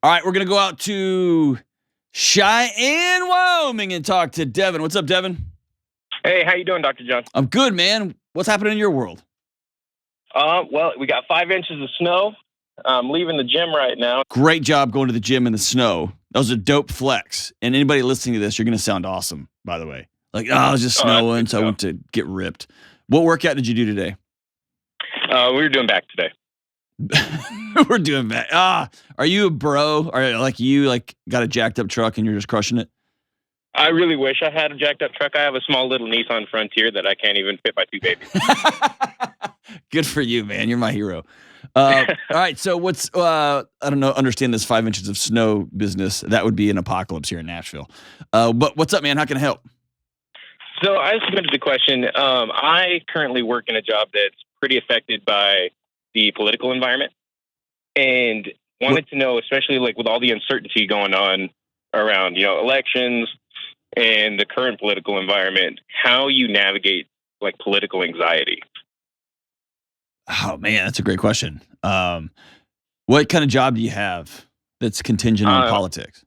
All right, we're going to go out to Cheyenne, Wyoming and talk to Devin. What's up, Devin? Hey, how you doing, Dr. John? I'm good, man. What's happening in your world? Well, we got 5 inches of snow. I'm leaving the gym right now. Great job going to the gym in the snow. That was a dope flex. And anybody listening to this, you're going to sound awesome, by the way. Like, it was just snowing, so I went to get ripped. What workout did you do today? We were doing back today. We're doing back. Are you a bro? Or you got a jacked up truck and you're just crushing it? I really wish I had a jacked up truck. I have a small little Nissan Frontier that I can't even fit my two babies. Good for you, man. You're my hero. All right. So what's, I don't know, understand this 5 inches of snow business. That would be an apocalypse here in Nashville. But what's up, man? How can I help? So I submitted the question. I currently work in a job that's pretty affected by the political environment and wanted to know, especially like with all the uncertainty going on around, elections and the current political environment, how you navigate like political anxiety. Oh man, that's a great question. What kind of job do you have that's contingent on politics?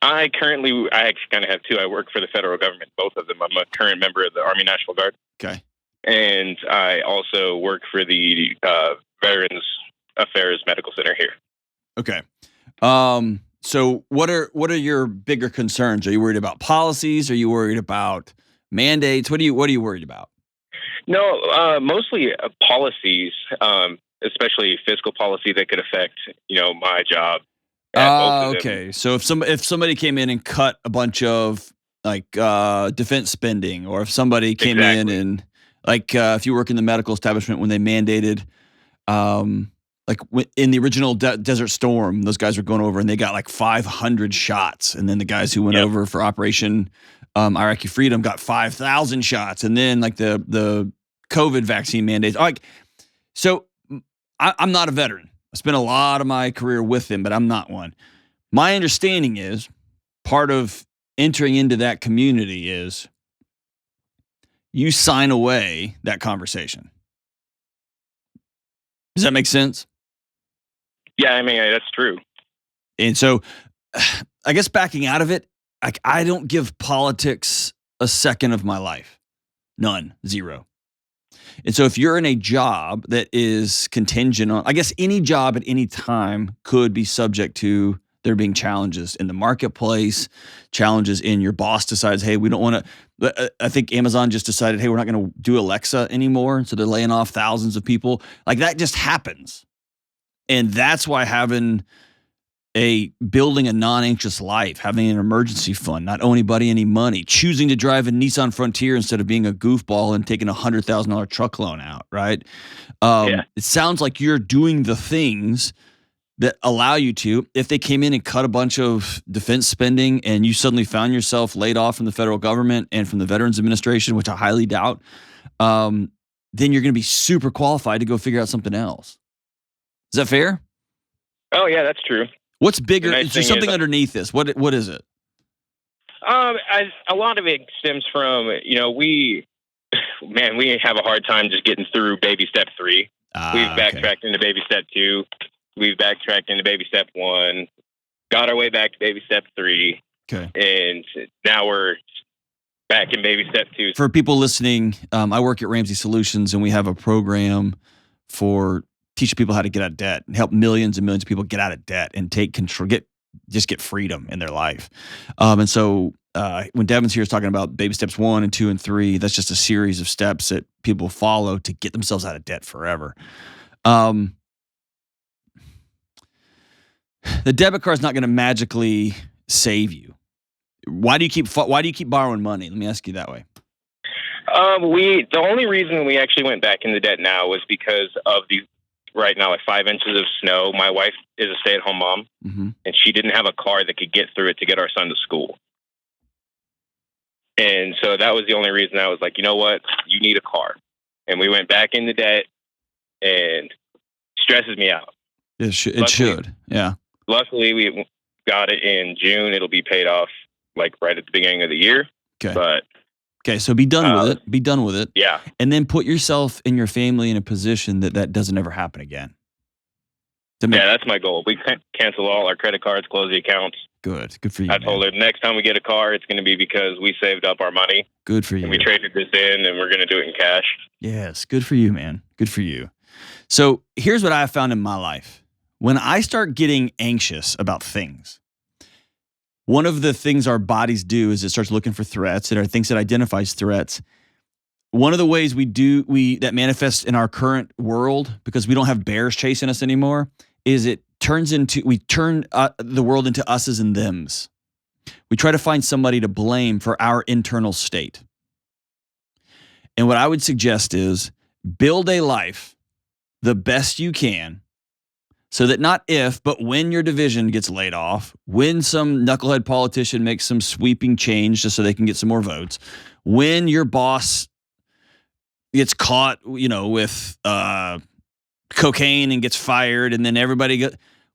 I actually kind of have two. I work for the federal government, both of them. I'm a current member of the Army National Guard. Okay. And I also work for the Veterans Affairs Medical Center here. Okay. So what are your bigger concerns? Are you worried about policies? Are you worried about mandates? What are you worried about? No, mostly policies, especially fiscal policy that could affect, my job. Okay. So if somebody came in and cut a bunch of defense spending, or if somebody came in and if you work in the medical establishment when they mandated, in the original Desert Storm, those guys were going over and they got like 500 shots, and then the guys who went over for Operation Iraqi Freedom got 5,000 shots, and then like the COVID vaccine mandates. So I'm not a veteran. I spent a lot of my career with them, but I'm not one. My understanding is part of entering into that community is you sign away that conversation. Does that make sense? Yeah, I mean, that's true. And so I guess backing out of it, I don't give politics a second of my life. None. Zero. And so if you're in a job that is contingent on, I guess any job at any time could be subject to there being challenges in the marketplace, challenges in your boss decides, hey, we don't want to, I think Amazon just decided, hey, we're not going to do Alexa anymore. So they're laying off thousands of people. Like that just happens. And that's why building a non-anxious life, having an emergency fund, not owing anybody any money, choosing to drive a Nissan Frontier instead of being a goofball and taking $100,000 truck loan out, right? It sounds like you're doing the things that allow you to. If they came in and cut a bunch of defense spending and you suddenly found yourself laid off from the federal government and from the Veterans Administration, which I highly doubt, then you're going to be super qualified to go figure out something else. Is that fair? Oh, yeah, that's true. What's bigger? Is there something underneath this? What is it? A lot of it stems from, we have a hard time just getting through baby step 3. We've backtracked into baby step 2. We've backtracked into baby step 1, got our way back to baby step 3. Okay. And now we're back in baby step 2. For people listening, I work at Ramsey Solutions, and we have a program for teaching people how to get out of debt and help millions and millions of people get out of debt and take control, get freedom in their life. And so when Devin's here is talking about baby steps 1 and 2 and 3, that's just a series of steps that people follow to get themselves out of debt forever. The debit card is not going to magically save you. Why do you keep borrowing money? Let me ask you that way. The only reason we actually went back into debt now was because of right now, 5 inches of snow. My wife is a stay-at-home mom, and she didn't have a car that could get through it to get our son to school. And so that was the only reason I was like, you know what? You need a car. And we went back into debt, and it stresses me out. It should. Yeah. Luckily, we got it in June. It'll be paid off like right at the beginning of the year. Okay. But okay, so be done with it. Be done with it. Yeah. And then put yourself and your family in a position that doesn't ever happen again. Yeah, that's my goal. We cancel all our credit cards, close the accounts. Good for you. I told her next time we get a car, it's going to be because we saved up our money. Good for you. And we traded this in, and we're going to do it in cash. Yes, good for you, man. Good for you. So here's what I have found in my life. When I start getting anxious about things, one of the things our bodies do is it starts looking for threats. It are things that identifies threats. One of the ways that manifests in our current world, because we don't have bears chasing us anymore, is we turn the world into us's and them's. We try to find somebody to blame for our internal state. And what I would suggest is build a life the best you can so that not if, but when your division gets laid off, when some knucklehead politician makes some sweeping change just so they can get some more votes, when your boss gets caught, with cocaine and gets fired, and then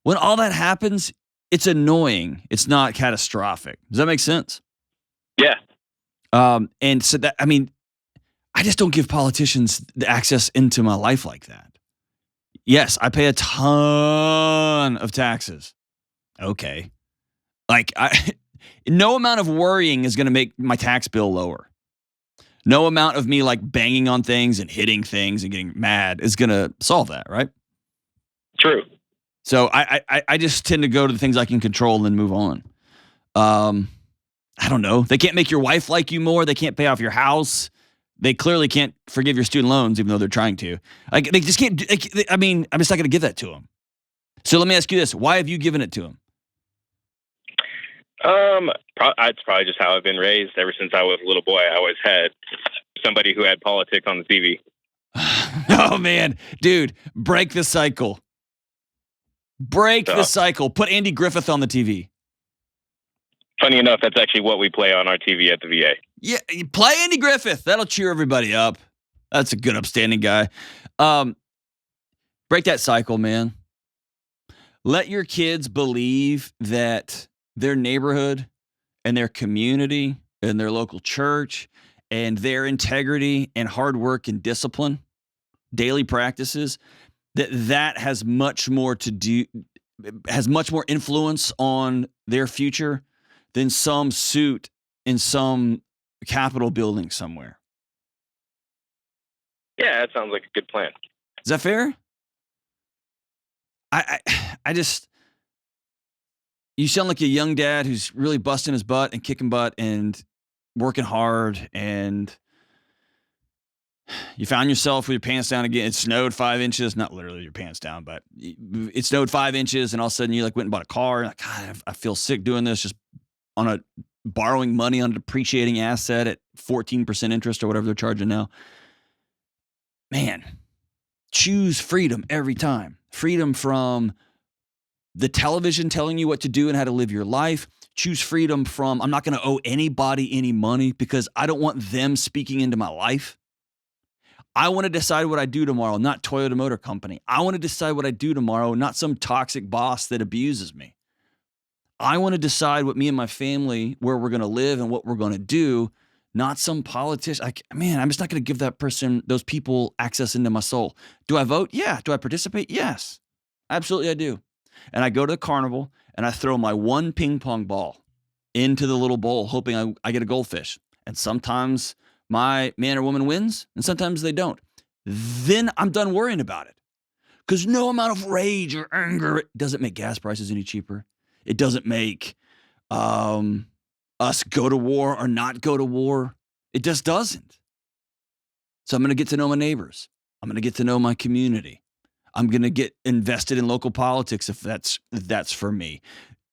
when all that happens, it's annoying. It's not catastrophic. Does that make sense? Yeah. And so I just don't give politicians the access into my life like that. Yes, I pay a ton of taxes. Okay. No amount of worrying is going to make my tax bill lower. No amount of me banging on things and hitting things and getting mad is going to solve that, right? True. So I just tend to go to the things I can control and then move on. I don't know. They can't make your wife like you more. They can't pay off your house. They clearly can't forgive your student loans, even though they're trying to. They just can't. I'm just not going to give that to them. So let me ask you this: why have you given it to them? It's probably just how I've been raised. Ever since I was a little boy, I always had somebody who had politics on the TV. Oh man, dude, break the cycle. Break the cycle. Put Andy Griffith on the TV. Funny enough, that's actually what we play on our TV at the VA. Yeah, play Andy Griffith. That'll cheer everybody up. That's a good, upstanding guy. Break that cycle, man. Let your kids believe that their neighborhood and their community and their local church and their integrity and hard work and discipline, daily practices, that has much more influence on their future than some suit in some Capitol building somewhere. Yeah, that sounds like a good plan. Is that fair? I just, you sound like a young dad who's really busting his butt and kicking butt and working hard, and you found yourself with your pants down again. It snowed 5 inches, not literally your pants down, but it snowed 5 inches, and all of a sudden you went and bought a car. And God, I feel sick doing this, just borrowing money on a depreciating asset at 14% interest or whatever they're charging now. Man, choose freedom every time. Freedom from the television telling you what to do and how to live your life. Choose freedom from, I'm not going to owe anybody any money because I don't want them speaking into my life. I want to decide what I do tomorrow, not Toyota Motor Company. I want to decide what I do tomorrow, not some toxic boss that abuses me. I want to decide what me and my family, where we're going to live and what we're going to do, not some politician. I'm just not going to give those people access into my soul. Do I vote? Yeah. Do I participate? Yes. Absolutely I do. And I go to the carnival and I throw my one ping pong ball into the little bowl, hoping I get a goldfish. And sometimes my man or woman wins and sometimes they don't. Then I'm done worrying about it. Because no amount of rage or anger, it doesn't make gas prices any cheaper. It doesn't make us go to war or not go to war. It just doesn't. So I'm going to get to know my neighbors. I'm going to get to know my community. I'm going to get invested in local politics if that's for me.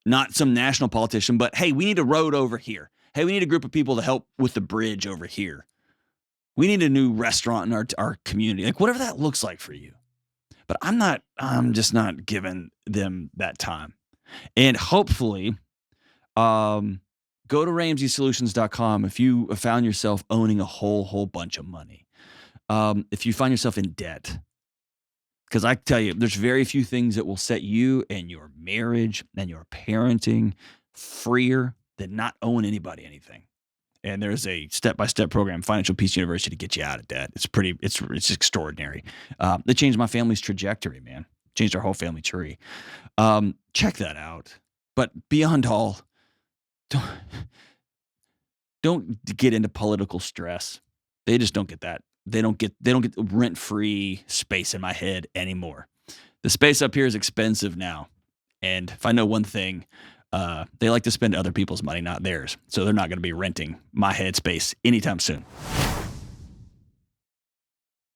Not some national politician, but hey, we need a road over here. Hey, we need a group of people to help with the bridge over here. We need a new restaurant in our community. Whatever that looks like for you. But I'm just not giving them that time. And hopefully, go to RamseySolutions.com if you found yourself owning a whole bunch of money. If you find yourself in debt. Because I tell you, there's very few things that will set you and your marriage and your parenting freer than not owing anybody anything. And there's a step-by-step program, Financial Peace University, to get you out of debt. It's extraordinary. It changed my family's trajectory, man. changed our whole family tree. Check that out. But beyond all, don't, don't get into political stress. They just don't get that. They don't get rent-free space in my head anymore. The space up here is expensive now. And if I know one thing, they like to spend other people's money, not theirs. So they're not going to be renting my head space anytime soon.